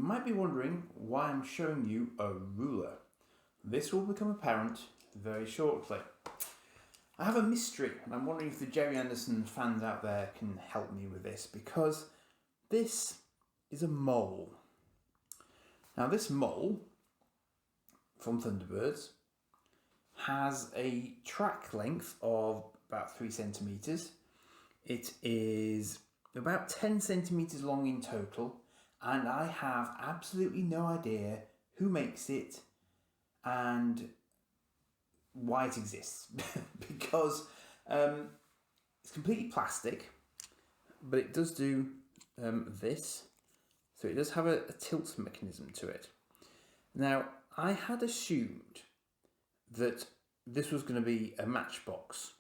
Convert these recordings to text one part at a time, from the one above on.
might be wondering why I'm showing you a ruler. This will become apparent very shortly. I have a mystery, and I'm wondering if the Gerry Anderson fans out there can help me with this, because this is a mole. Now, this mole from Thunderbirds has a track length of about 3 centimetres. It is about 10 centimetres long in total, and I have absolutely no idea who makes it and why it exists. Because it's completely plastic, but it does do this. So it does have a tilt mechanism to it. Now, I had assumed that this was going to be a Matchbox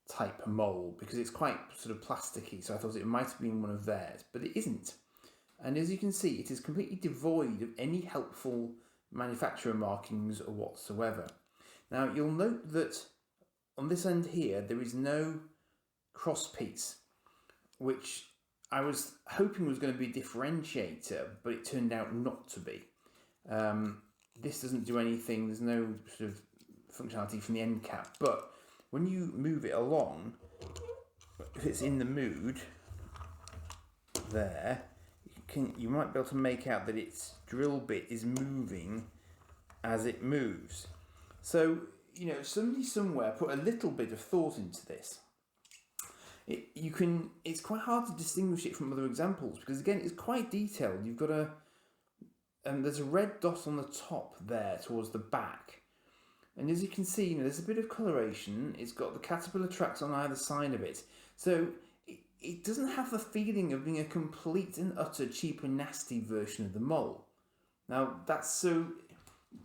type mold because it's quite sort of plasticky, so I thought it might have been one of theirs, but it isn't. And as you can see, it is completely devoid of any helpful manufacturer markings or whatsoever. Now, you'll note that on this end here, there is no cross piece, which I was hoping was going to be a differentiator, but it turned out not to be. This doesn't do anything, there's no sort of functionality from the end cap, but when you move it along, if it's in the mood there, you might be able to make out that its drill bit is moving as it moves. So, somebody somewhere put a little bit of thought into this. It's quite hard to distinguish it from other examples because, again, it's quite detailed. You've got there's a red dot on the top there towards the back. And as you can see, there's a bit of coloration. It's got the caterpillar tracks on either side of it. So it doesn't have the feeling of being a complete and utter cheap and nasty version of the mole. Now,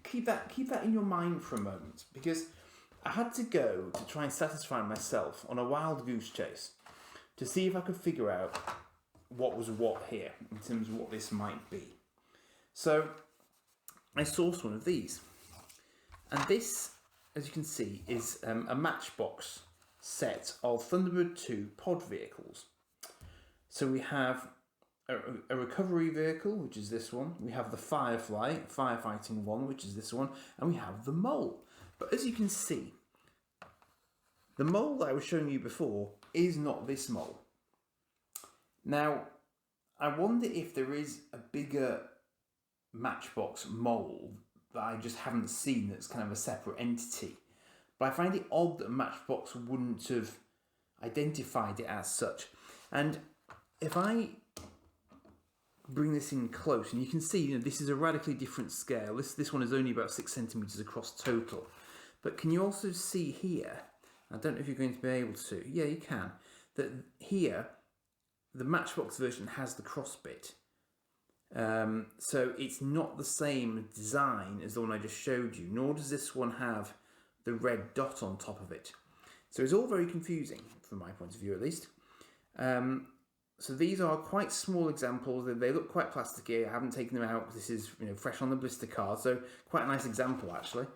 keep that in your mind for a moment, because I had to go to try and satisfy myself on a wild goose chase to see if I could figure out what was what here in terms of what this might be. So I sourced one of these. And this, as you can see, is a Matchbox set of Thunderbird 2 pod vehicles. So we have a recovery vehicle, which is this one. We have the Firefly, firefighting one, which is this one. And we have the mole. But as you can see, the mole that I was showing you before is not this mole. Now, I wonder if there is a bigger Matchbox mole that I just haven't seen that's kind of a separate entity. But I find it odd that Matchbox wouldn't have identified it as such. And if I bring this in close, and you can see, this is a radically different scale. This one is only about 6 centimetres across total. But can you also see here, I don't know if you're going to be able to, yeah, you can, that here, the Matchbox version has the cross bit. So it's not the same design as the one I just showed you, nor does this one have the red dot on top of it. So it's all very confusing, from my point of view at least. So these are quite small examples. They look quite plasticky. I haven't taken them out. This is fresh on the blister card, so quite a nice example actually.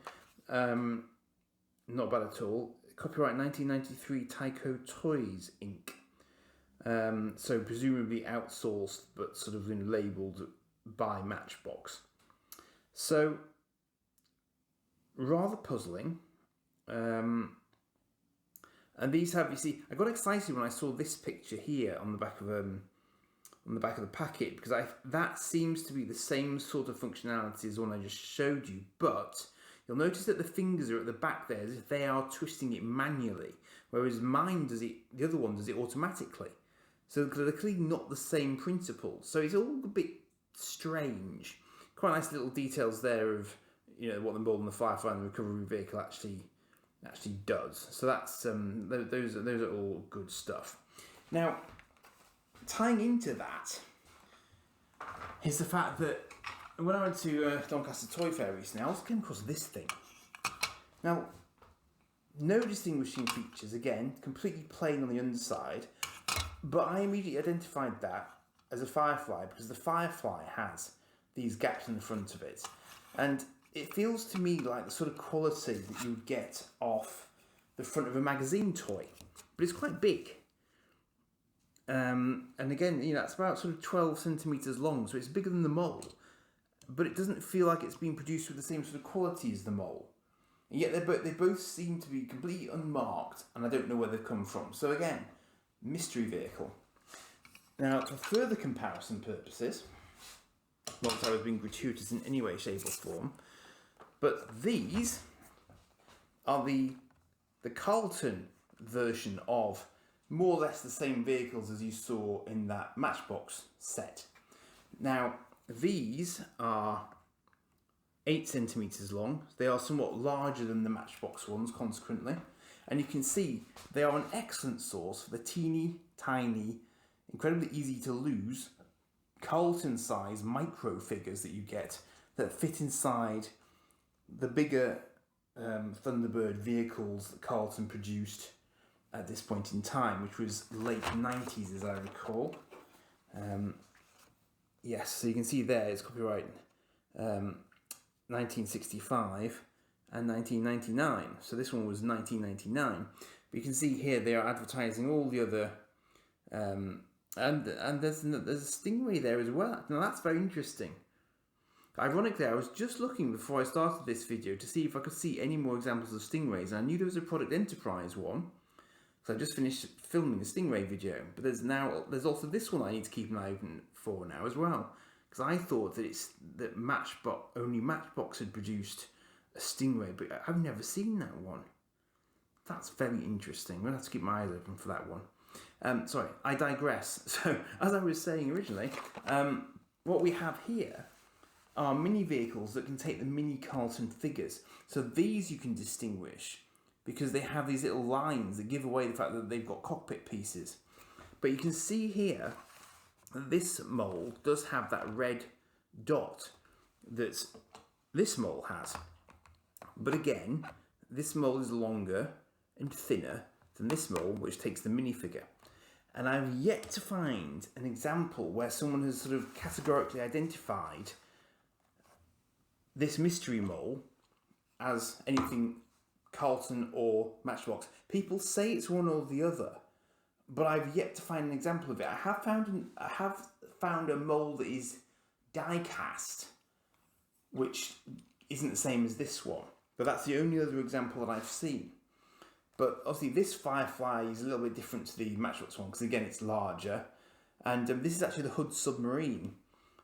Not bad at all. Copyright 1993 Tyco Toys Inc. So presumably outsourced, but sort of labelled by Matchbox. So rather puzzling. And these have, you see, I got excited when I saw this picture here on the back of the packet, because that seems to be the same sort of functionality as the one I just showed you, but you'll notice that the fingers are at the back there as if they are twisting it manually, whereas mine does it, the other one does it automatically. So they're clearly not the same principle. So it's all a bit strange. Quite nice little details there of what the mole and the Firefly and the recovery vehicle actually does. So that's those are all good stuff. Now, tying into that is the fact that when I went to Doncaster Toy Fair recently, I also came across this thing. Now, no distinguishing features, again, completely plain on the underside, but I immediately identified that as a Firefly because the Firefly has these gaps in the front of it. And it feels to me like the sort of quality that you would get off the front of a magazine toy, but it's quite big. And again, that's about sort of 12 centimetres long, so it's bigger than the mole. But it doesn't feel like it's been produced with the same sort of quality as the mole. And yet they both seem to be completely unmarked, and I don't know where they've come from. So again, mystery vehicle. Now, for further comparison purposes, not that I was being gratuitous in any way, shape or form, but these are the Carlton version of more or less the same vehicles as you saw in that Matchbox set. Now, these are 8 centimetres long. They are somewhat larger than the Matchbox ones, consequently. And you can see they are an excellent source for the teeny, tiny, incredibly easy to lose Carlton size micro figures that you get that fit inside the bigger Thunderbird vehicles that Carlton produced at this point in time, which was late 90s as I recall. Yes, so you can see there it's copyright 1965 and 1999. So this one was 1999. But you can see here they are advertising all the other and there's a stingray there as well. Now that's very interesting. Ironically, I was just looking before I started this video to see if I could see any more examples of stingrays. And I knew there was a Product Enterprise one, so I just finished filming a stingray video. But there's also this one I need to keep an eye open for now as well, because I thought that only Matchbox had produced a stingray, but I've never seen that one. That's very interesting. I'm gonna have to keep my eyes open for that one. Sorry, I digress. So as I was saying originally, what we have here are mini vehicles that can take the mini Carlton figures. So these you can distinguish because they have these little lines that give away the fact that they've got cockpit pieces. But you can see here that this mole does have that red dot that this mole has. But again, this mole is longer and thinner than this mole, which takes the minifigure. And I've yet to find an example where someone has sort of categorically identified this mystery mole as anything Carlton or Matchbox. People say it's one or the other, but I've yet to find an example of it. I have found a mole that is die cast, which isn't the same as this one, but that's the only other example that I've seen. But obviously this Firefly is a little bit different to the Matchbox one because again it's larger, and this is actually the Hood submarine.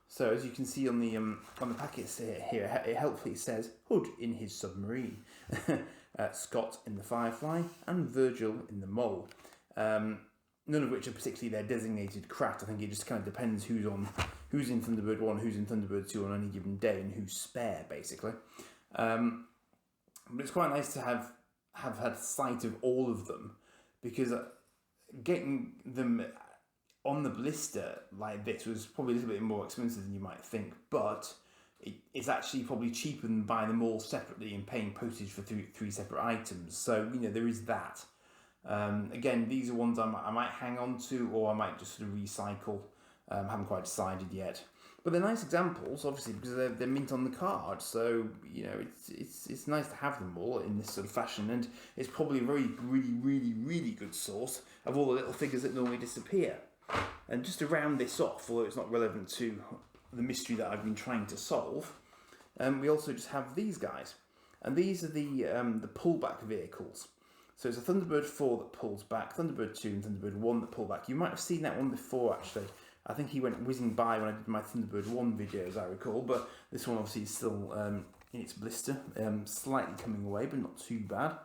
So as you can see on the packets here, it helpfully says Hood in his submarine, Scott in the Firefly, and Virgil in the Mole. None of which are particularly their designated craft. I think it just kind of depends who's in Thunderbird 1, who's in Thunderbird 2 on any given day, and who's spare basically. But it's quite nice to have had sight of all of them, because getting them on the blister like this was probably a little bit more expensive than you might think, but it's actually probably cheaper than buying them all separately and paying postage for three separate items. So there is that. Again, these are ones I might hang on to, or I might just sort of recycle. Haven't quite decided yet. But they're nice examples, obviously, because they're mint on the card. So it's nice to have them all in this sort of fashion, and it's probably a really good source of all the little figures that normally disappear. And just to round this off, although it's not relevant to the mystery that I've been trying to solve, we also just have these guys, and these are the pullback vehicles. So it's a Thunderbird 4 that pulls back, Thunderbird 2 and Thunderbird 1 that pull back. You might have seen that one before, actually. I think he went whizzing by when I did my Thunderbird 1 video, as I recall, but this one obviously is still in its blister, slightly coming away, but not too bad.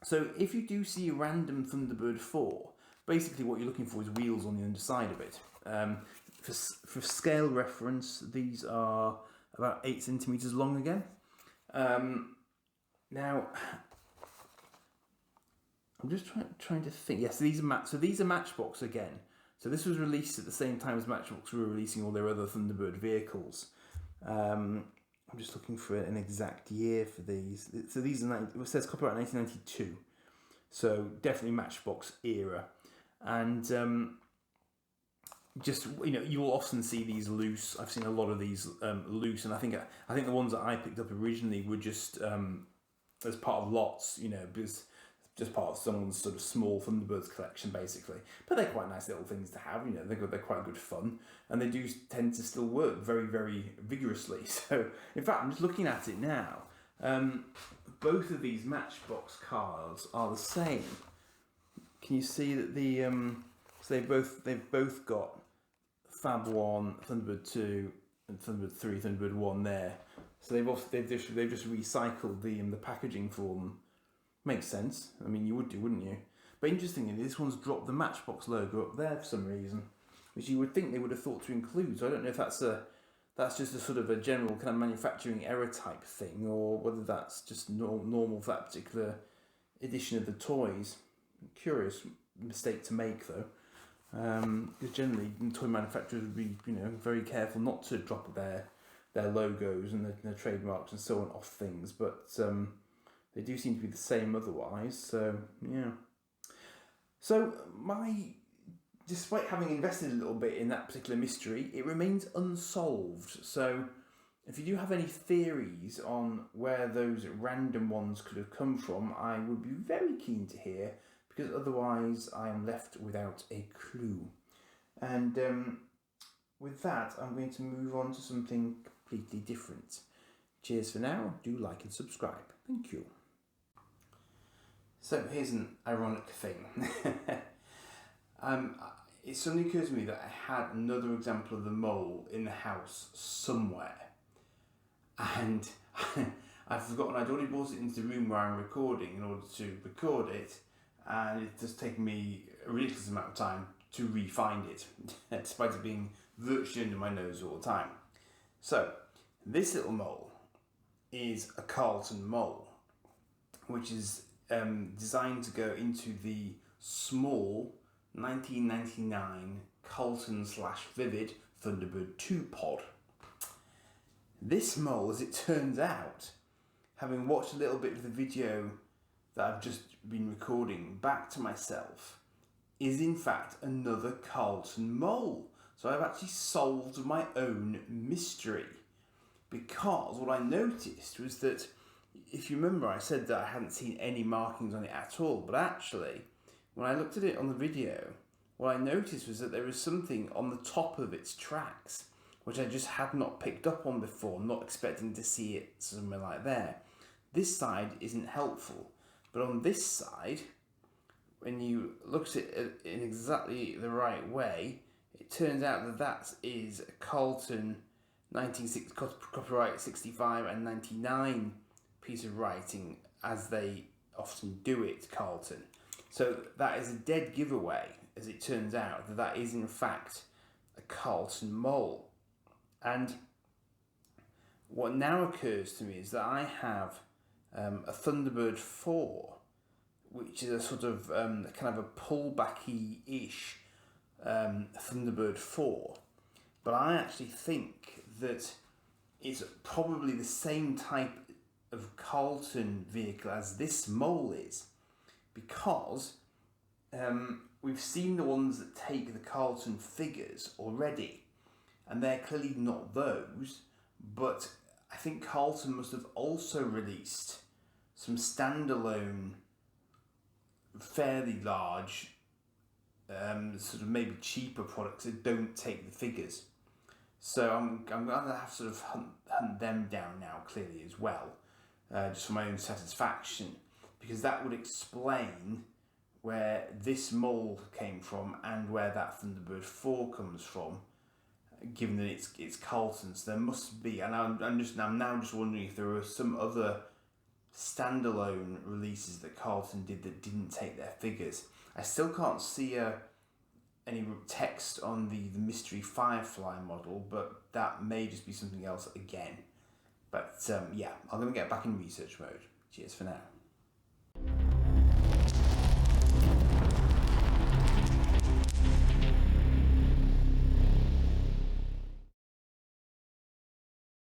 So if you do see a random Thunderbird 4, basically what you're looking for is wheels on the underside of it. For scale reference, these are about 8 centimetres long again. Now, I'm just trying to think. Yes, these are Matchbox again. So this was released at the same time as Matchbox were releasing all their other Thunderbird vehicles. I'm just looking for an exact year for these. So these are it says copyright 1992. So definitely Matchbox era, and just you will often see these loose. I've seen a lot of these loose, and I think the ones that I picked up originally were just as part of lots, because just part of someone's sort of small Thunderbirds collection, basically. But they're quite nice little things to have, you know, they're quite good fun, and they do tend to still work very, very vigorously. So, in fact, I'm just looking at it now. Both of these Matchbox cars are the same. Can you see that the so they've both got Fab 1, Thunderbird 2, and Thunderbird 3, Thunderbird 1 there. So they've just recycled the packaging for them. Makes sense. I mean, you would do, wouldn't you? But interestingly, this one's dropped the Matchbox logo up there for some reason, which you would think they would have thought to include. So I don't know if that's just a sort of a general kind of manufacturing error type thing, or whether that's just normal for that particular edition of the toys. Curious mistake to make though, because generally toy manufacturers would be, you know, very careful not to drop their logos and their trademarks and so on off things, but they do seem to be the same otherwise. So yeah. So despite having invested a little bit in that particular mystery, it remains unsolved. So if you do have any theories on where those random ones could have come from, I would be very keen to hear, because otherwise I am left without a clue. And with that, I'm going to move on to something completely different. Cheers for now. Do like and subscribe. Thank you. So here's an ironic thing. It suddenly occurred to me that I had another example of the mole in the house somewhere, and I've forgotten I'd already brought it into the room where I'm recording in order to record it, and it's just taken me a ridiculous amount of time to re-find it, despite it being virtually under my nose all the time. So this little mole is a Carlton mole, which is designed to go into the small 1999 Carlton/Vivid Thunderbird 2 pod. This mole, as it turns out, having watched a little bit of the video that I've just been recording back to myself, is in fact another Carlton mole. So I've actually solved my own mystery, because what I noticed was that, if you remember, I said that I hadn't seen any markings on it at all, but actually when I looked at it on the video, what I noticed was that there was something on the top of its tracks, which I just had not picked up on before, not expecting to see it somewhere like there. This side isn't helpful, but on this side, when you look at it in exactly the right way, it turns out that that is a Carlton 1960 copyright 65 and 99 piece of writing, as they often do it, Carlton. So that is a dead giveaway, as it turns out, that is in fact a Carlton mole. And what now occurs to me is that I have a Thunderbird 4, which is a sort of kind of a pullbacky-ish Thunderbird 4. But I actually think that it's probably the same type of Carlton vehicle as this mole is, because we've seen the ones that take the Carlton figures already, and they're clearly not those, but I think Carlton must have also released some standalone, fairly large, sort of maybe cheaper products that don't take the figures. So I'm going to have to sort of hunt them down now, clearly, as well, just for my own satisfaction, because that would explain where this mould came from and where that Thunderbird 4 comes from, given that it's Carlton's. There must be, and I'm now just wondering if there are some other standalone releases that Carlton did that didn't take their figures. I still can't see any text on the Mystery Firefly model, but that may just be something else again. But yeah, I'm going to get back in research mode. Cheers for now.